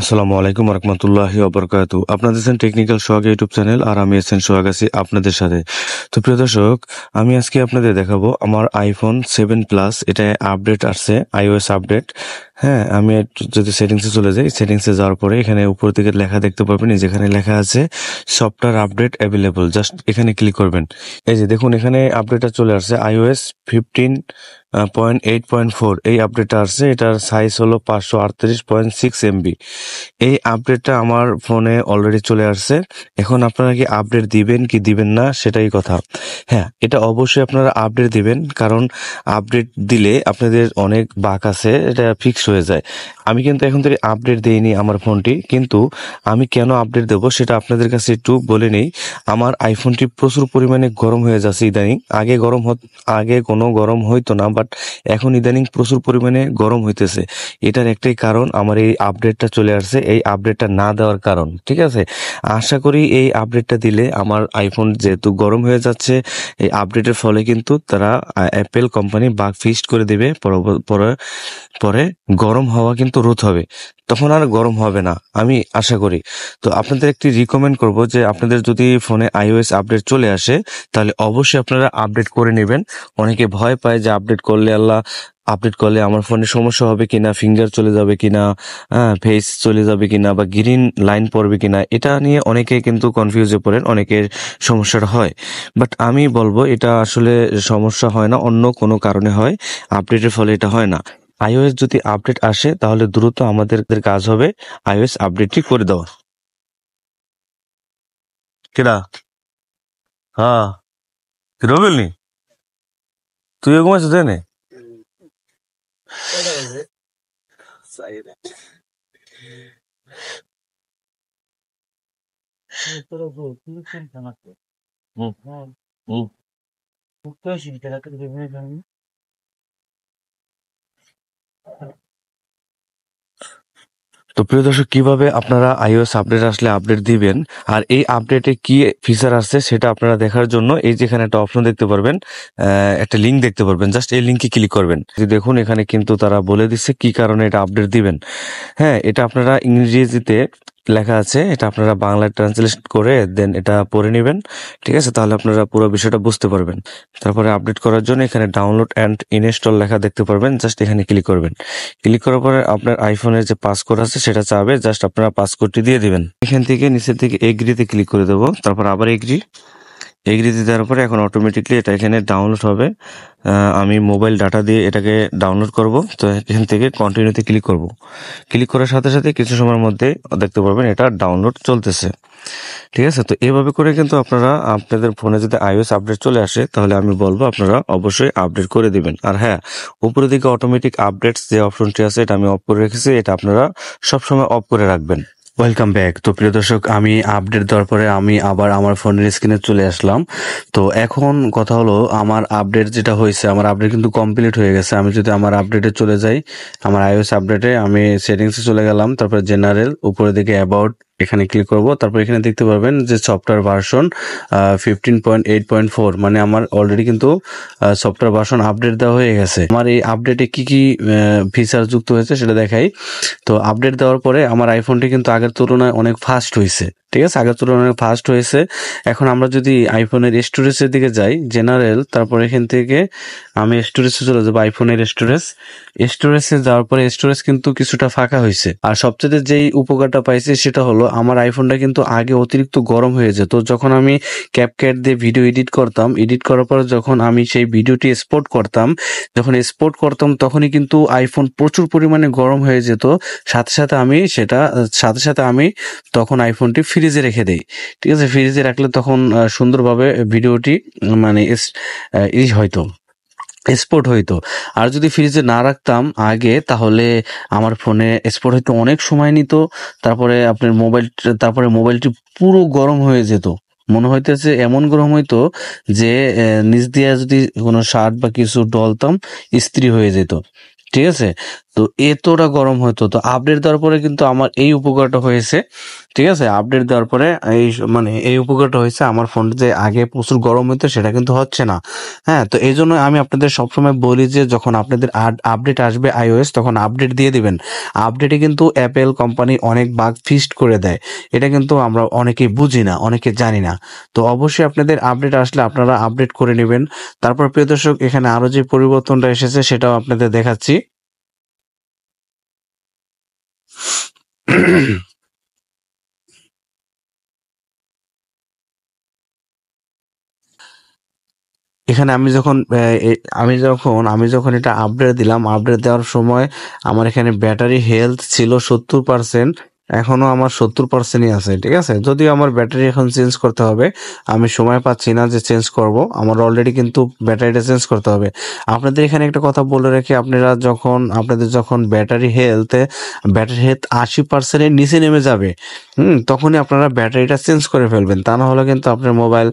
আসসালামু আলাইকুম রহমতুল্লাহি ওবরকাতু। আপনাদের আছেন টেকনিক্যাল সোহাগ ইউটিউব চ্যানেল, আর আমি আছেন সোহাগ আছি আপনাদের সাথে। তো প্রিয় দর্শক, আমি আজকে আপনাদের দেখাবো আমার আইফোন 7 প্লাস, এটা আপডেট আসছে, আইওএস আপডেট। হ্যাঁ, আমি যদি সেটিংসে চলে যাই, সেটিংসে যাওয়ার পরে এখানে উপর দিকে লেখা দেখতে পাবেন, যেখানে লেখা আছে সফটওয়্যার আপডেট অ্যাভেলেবল, জাস্ট এখানে ক্লিক করবেন। এই যে দেখুন, এখানে আপডেটটা চলে আসছে, iOS 15.8.4 এই আপডেটটা আসছে। এটার সাইজ হলো 538.6 MB। এই আপডেটটা আমার ফোনে অলরেডি চলে আসছে। এখন আপনারা কি আপডেট দিবেন কি দিবেন না, সেটাই কথা। হ্যাঁ, এটা অবশ্যই আপনারা আপডেট দিবেন, কারণ আপডেট দিলে আপনাদের অনেক বাগ আছে, এটা ফিক্স হয়ে যায়। আমি কিন্তু এখন থেকে আপডেট দিইনি আমার ফোনটি, কিন্তু আমি কেন আপডেট দেবো সেটা আপনাদের কাছে একটু বলে নেই। আমার আইফোনটি প্রচুর পরিমাণে গরম হয়ে যাচ্ছে ইদানিং। আগে কোনো গরম হইতো না, বাট এখন ইদানিং প্রচুর পরিমাণে গরম হইতেছে। এটার একটাই কারণ, আমার এই আপডেটটা চলে আসছে, এই আপডেটটা না দেওয়ার কারণ। ঠিক আছে, আশা করি এই আপডেটটা দিলে আমার আইফোন যেহেতু গরম হয়ে যাচ্ছে, এই আপডেটের ফলে কিন্তু তারা অ্যাপেল কোম্পানি বাগ ফিক্সড করে দেবে। পরে পরে গরম হওয়া কিন্তু রোধ হবে, তখন আর গরম হবে না, আমি আশা করি। তো আপনাদের একটি রিকমেন্ড করব যে আপনাদের যদি ফোনে আইওএস আপডেট চলে আসে, তাহলে অবশ্যই আপনারা আপডেট করে নেবেন। অনেকে ভয় পায় যে আপডেট করলে আমার ফোনে সমস্যা হবে কিনা, ফিঙ্গার চলে যাবে কিনা, ফেস চলে যাবে কিনা, বা গ্রিন লাইন পড়বে কিনা, এটা নিয়ে অনেকে কিন্তু কনফিউজে পড়েন, অনেকের সমস্যাটা হয়। বাট আমি বলবো এটা আসলে সমস্যা হয় না, অন্য কোনো কারণে হয়, আপডেটের ফলে এটা হয় না। আইওএস যদি আপডেট আসে তাহলে দ্রুত আমাদের কাজ হবে আইওএস আপডেটটি করে দেওয়া। কেডা? হ্যাঁ, রবিল নি? তুই ঘুমাইছিস জানে? তো প্রিয় দর্শক, কিভাবে আপনারা আইওএস আপডেট আসলে আপডেট দিবেন, আর এই আপডেটে কি ফিচার আসছে সেটা আপনারা দেখার জন্য এই যেখানে একটা অপশন দেখতে পারবেন, একটা লিঙ্ক দেখতে পারবেন, জাস্ট এই লিঙ্কে ক্লিক করবেন। যে দেখুন, এখানে কিন্তু তারা বলে দিচ্ছে কি কারণে এটা আপডেট দিবেন। হ্যাঁ, এটা আপনারা ইংরেজিতে লেখা আছে, এটা আপনারা বাংলায় ট্রান্সলেট করে দেন এটা পড়ে নেবেন। ঠিক আছে, তাহলে আপনারা পুরো বিষয়টা বুঝতে পারবেন। তারপরে আপডেট করার জন্য এখানে ডাউনলোড অ্যান্ড ইনস্টল লেখা দেখতে পারবেন, জাস্ট এখানে ক্লিক করবেন। ক্লিক করার পরে আপনার আইফোনের যে পাসকোড আছে সেটা চাবে, জাস্ট আপনারা পাসকোডটি দিয়ে দিবেন। এখান থেকে নিচের দিকে এগ্রিতে ক্লিক করে দেবো, তারপর আবার এগ্রিতে দেওয়ার পরে এখন অটোমেটিকলি এটা এখানে ডাউনলোড হবে। আমি মোবাইল ডাটা দিয়ে এটাকে ডাউনলোড করব, তো এখান থেকে কন্টিনিউতে ক্লিক করব। ক্লিক করার সাথে সাথে কিছু সময়ের মধ্যে দেখতে পারবেন এটা ডাউনলোড চলতেছে। ঠিক আছে, তো এভাবে করে কিন্তু আপনারা আপনাদের ফোনে যদি আইওএস আপডেট চলে আসে, তাহলে আমি বলবো আপনারা অবশ্যই আপডেট করে দিবেন। আর হ্যাঁ, উপরের দিকে অটোমেটিক আপডেটস যে অপশনটি আছে এটা আমি অফ করে রেখেছি, এটা আপনারা সবসময় অফ করে রাখবেন। Welcome back. তো প্রিয় দর্শক, আমি আপডেট দেওয়ার পরে আমি আবার আমার ফোনের স্ক্রিনে চলে আসলাম। তো এখন কথা হলো, আমার আপডেট যেটা হয়েছে, আমার আপডেট কিন্তু কমপ্লিট হয়ে গেছে। আমি যদি আমার আপডেটে চলে যাই, আমার আইওএস আপডেটে আমি সেটিংসে চলে গেলাম, তারপর জেনারেল, উপরের দিকে অ্যাবাউট, এখানে ক্লিক করব। তারপর এখানে দেখতে পারবেন যে সফটওয়্যার ভার্সন 15.8.4, মানে আমার অলরেডি কিন্তু সফটওয়্যার ভার্সন আপডেট দেওয়া হয়ে গেছে। আমার এই আপডেটে কি কি ফিচার যুক্ত হয়েছে সেটা দেখাই। তো আপডেট দেওয়ার পরে আমার আইফোনটি কিন্তু আগের তুলনায় অনেক ফাস্ট হয়েছে। ঠিক আছে, আগের তুলনায় অনেক ফাস্ট হয়েছে। এখন আমরা যদি আইফোনের স্টোরেজের দিকে যাই, জেনারেল, তারপর এখান থেকে আমি স্টোরেজে চলে যাবো, আইফোনের স্টোরেজে যাওয়ার পরে স্টোরেজ কিন্তু কিছুটা ফাঁকা হয়েছে। আর সবচেয়ে যেই উপকারটা পাইছি সেটা হলো, আমার আইফোনটা কিন্তু আগে অতিরিক্ত গরম হয়ে যেত। যখন আমি ক্যাপকাট দিয়ে ভিডিও এডিট করার পর যখন আমি সেই ভিডিওটি এক্সপোর্ট করতাম তখনই কিন্তু আইফোন প্রচুর পরিমাণে গরম হয়ে যেত। সাথে সাথে আমি তখন আইফোনটি ফ্রিজে রেখে দেই। ঠিক আছে, ফ্রিজে রাখলে তখন সুন্দরভাবে ভিডিওটি মানে এক্সপোর্ট হইতো। আর যদি ফ্রিজে না রাখতাম আগে, তাহলে আমার ফোনে এক্সপোর্ট হইতে অনেক সময় নিত। তারপরে মোবাইলটি পুরো গরম হয়ে যেত। মনে হইতেছে এমন গরম হইতো যে নিচ দিয়ে যদি কোনো শার্ট বা কিছু ডলতাম, ইস্ত্রি হয়ে যেত। ঠিক আছে, তো এতটা গরম হতো। তো আপডেট দেওয়ার পরে কিন্তু আমার এই উপকারটা হয়েছে। ঠিক আছে? আপডেট দেওয়ার পরে মানে এই উপকারটা হয়েছে, আমার ফোনটা যে আগে প্রচুর গরম হতো সেটা কিন্তু হচ্ছে না। হ্যাঁ? তো এইজন্য আমি আপনাদের সবসময় বলি যে যখন আপনাদের আপডেট আসবে iOS তখন আপডেট দিয়ে দিবেন। আপডেটে কিন্তু Apple কোম্পানি অনেক বাগ ফিক্সড করে দেয়। এটা কিন্তু আমরা অনেকেই বুঝি না, অনেকে জানি না। তো অবশ্যই আপনাদের আপডেট আসলে আপনারা আপডেট করে নিবেন। তারপর প্রিয় দর্শক, এখানে আরো যে পরিবর্তনটা এসেছে সেটাও আপনাদের দেখাচ্ছি। এখানে আমি যখন এটা আপডেট দিলাম, আপডেট দেওয়ার সময় আমার এখানে ব্যাটারি হেলথ ছিল 70%। এখনো আমার 70%ই আছে। ঠিক আছে? যদিও আমার ব্যাটারি এখন চেঞ্জ করতে হবে, আমি সময় পাচ্ছি না যে চেঞ্জ করব। আমার অলরেডি কিন্তু ব্যাটারিটা চেঞ্জ করতে হবে। আপনাদের এখানে একটা কথা বলে রাখি, আপনাদের যখন ব্যাটারি হেলথ 80%-এর নিচে নেমে যাবে, তখনই আপনারা ব্যাটারিটা চেঞ্জ করে ফেলবেন। তা না হলে কিন্তু আপনার মোবাইল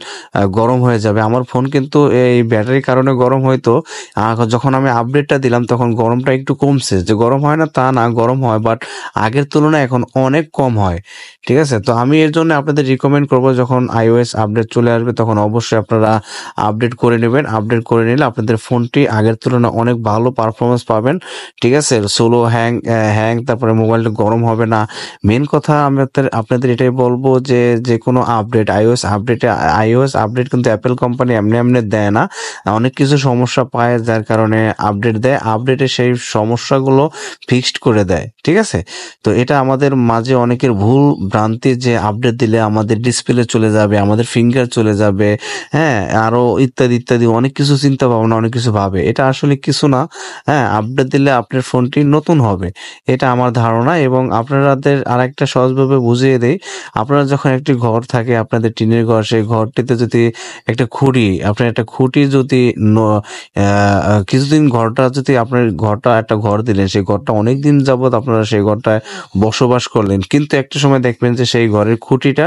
গরম হয়ে যাবে। আমার ফোন কিন্তু এই ব্যাটারির কারণে গরম হইতো। যখন আমি আপডেটটা দিলাম তখন গরমটা একটু কমছে। যে গরম হয় না তা না, গরম হয়, বাট আগের তুলনায় এখন অনেক কম হয়। ঠিক আছে? তো আমি এর জন্য আপনাদের রিকমেন্ড করব, যখন iOS আপডেট চলে আসবে তখন অবশ্যই আপনারা আপডেট করে নেবেন। আপডেট করে নিলে আপনাদের ফোনটি আগের তুলনায় অনেক ভালো পারফরম্যান্স পাবেন। ঠিক আছে? স্লো তারপরে মোবাইলটা গরম হবে না। মেইন কথা আমি আপনাদের এটাই বলবো যে যেকোনো আপডেট, iOS আপডেট কিন্তু অ্যাপেল কোম্পানি এমনি এমনি দেয় না। অনেক কিছু সমস্যা পায় যার কারণে আপডেট দেয়। আপডেটে সেই সমস্যাগুলো ফিক্সড করে দেয়। ঠিক আছে? তো এটা আমাদের মাঝে অনেকের ভুল ভ্রান্তি যে আপডেট দিলে আমাদের ডিসপ্লে চলে যাবে, আমাদের ফিঙ্গার চলে যাবে, হ্যাঁ, আরো ইত্যাদি ইত্যাদি অনেক কিছু চিন্তা ভাবনা, অনেক কিছু ভাবে। এটা আসলে কিছু না। হ্যাঁ, আপডেট দিলে আপনার ফোনটি নতুন হবে। এটা আমার ধারণা। এবং আপনাদের আরেকটা সহজভাবে বুঝিয়ে দেই, আপনারা যখন একটি ঘর থাকে, আপনাদের টিনের ঘর, সেই ঘরটিতে যদি আপনার একটা খুঁটি যদি কিছুদিন ঘরটা একটা ঘর দিলেন, সেই ঘরটা অনেক দিন যাবত আপনারা সেই ঘরটায় বসবাস করলেন, কিন্তু একটা সময় দেখবেন যে সেই ঘরের খুঁটিটা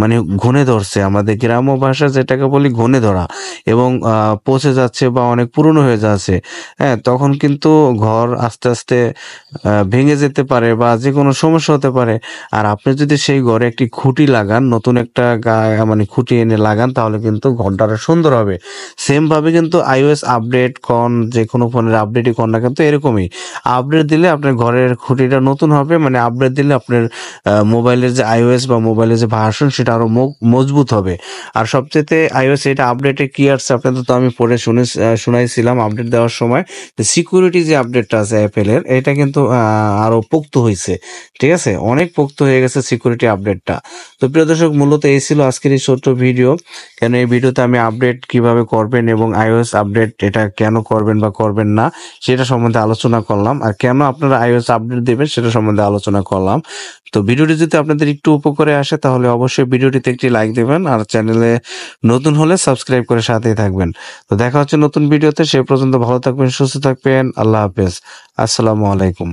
মানে ঘুণে ধরছে, আমাদের গ্রাম্য ভাষা যেটাকে বলি ঘুণে ধরা, এবং পচে যাচ্ছে বা অনেক পুরনো হয়ে যাচ্ছে। হ্যাঁ, তখন কিন্তু ঘর আস্তে আস্তে ভেঙে যেতে পারে বা যে কোনো সমস্যা হতে পারে। আর আপনি যদি সেই ঘরে একটি খুঁটি লাগান, নতুন একটা মানে খুঁটি এনে লাগান, তাহলে কিন্তু ঘরটা আরো সুন্দর হবে। সেম ভাবে কিন্তু iOS আপডেট যে কোনো ফোনের আপডেটই কর না কিন্তু এরকমই আপডেট দিলে আপনার ঘরের খুঁটিটা নতুন হবে। মানে আপডেট দিলে আপনার মোবাইলের যে iOS বা মোবাইলের যে ভার্সন সেটা আরো মজবুত হবে। আর সবচেয়ে iOS এটা আপডেটে কি আসছে আপনাদের তো আমি পড়ে শুনাইছিলাম আপডেট দেওয়ার সময়, সিকিউরিটি যে আপডেটটা আছে অ্যাপেলের, এটা কিন্তু আরো পোক্ত হয়েছে। ঠিক আছে? অনেক পোক্ত হয়ে গেছে সিকিউরিটি আপডেটটা। তো প্রিয় দর্শক, মূলত এই ছিল আজকের এই ছোট্ট ভিডিও। কেন এই ভিডিওতে আমি আপডেট কিভাবে করবেন এবং iOS আপডেট এটা কেন করবেন বা করবেন না সেটা সম্বন্ধে আলোচনা করলাম, আর কেন আপনারা iOS আপডেট দেবেন সেটা সম্বন্ধে আলোচনা করলাম। তো ভিডিওটি যদি আপনাদের একটু উপকারে আসে তাহলে অবশ্যই ভিডিওটিতে একটি লাইক দেবেন, আর চ্যানেলে নতুন হলে সাবস্ক্রাইব করে সাথেই থাকবেন। তো দেখা হচ্ছে নতুন ভিডিওতে। সে পর্যন্ত ভালো থাকবেন, সুস্থ থাকবেন। আল্লাহ হাফেজ। আসসালামু আলাইকুম।